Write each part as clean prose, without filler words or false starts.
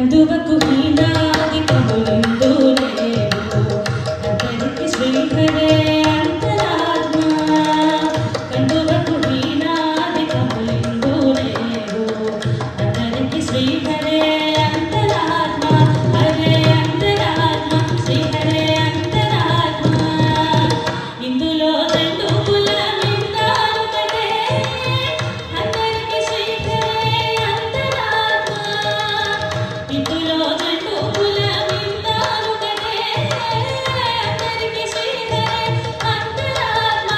కందువకు వీణాది కములిందు లేవు అందరికి శ్రీహరే అంతరాత్మ కందువకు వీణాది కములిందు లేవు అందరికి శ్రీహరే అంతరాత్మ హరే అంతరాత్మ శ్రీహరే అంతరాత్మ ఇందులో రెండు కులమిందాలు కదే అందరికి శ్రీహరే అంతరాత్మ ఇందులో రెండు కులమిందాలు కదే అందరికి శ్రీహరే అంతరాత్మ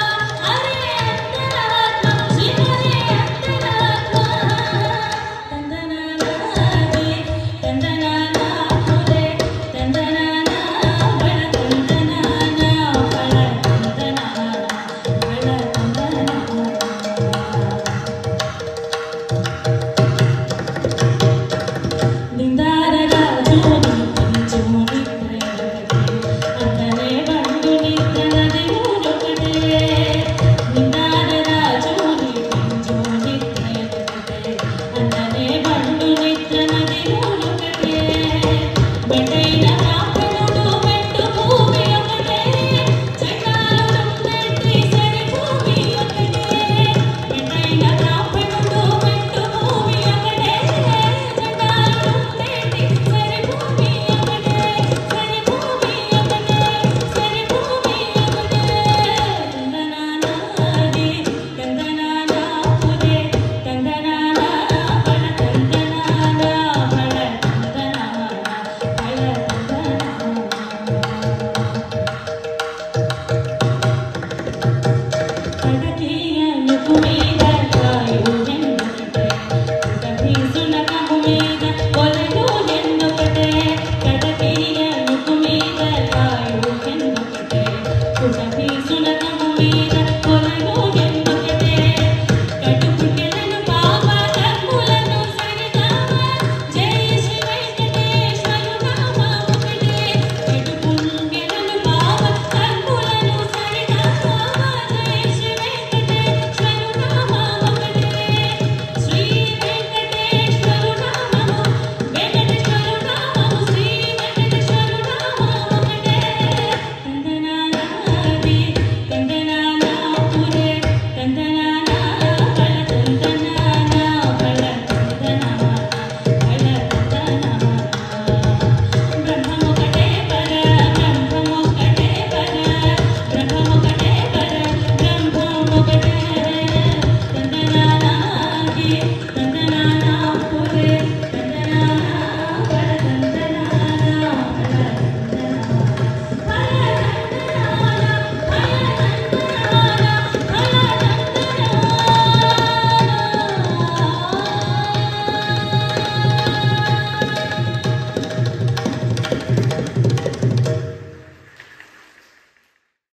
హరే అంతరాత్మ శ్రీహరే అంతరాత్మ తందనానాది తందనానా హరే తందనానా బళ తందనానా బళ తందనానా బళ తందనానా నిందారరాజు నించు నిద్రయొకటే అందనే బండు నిద్రనది ఊరొకటే నిందారరాజు నించు నిద్రయొకటే అందనే బండు నిద్రనది ఊరొకటే బండైన కాపడుడు మెట్టు భూమి ఒకటే చండాలుడున్నట్టి సరి భూమి ఒకటే బండైన కాపడుడు మెట్టు భూమి ఒకటే చండాలుడున్నట్టి సరి భూమి ఒకటే సరి భూమి ఒకటే సరి భూమి ఒకటే తందనానాది తందనానా హరే తందనానా బళ తందనానా బళ తందనానా బళ తందనానా పడకీయలకు మీద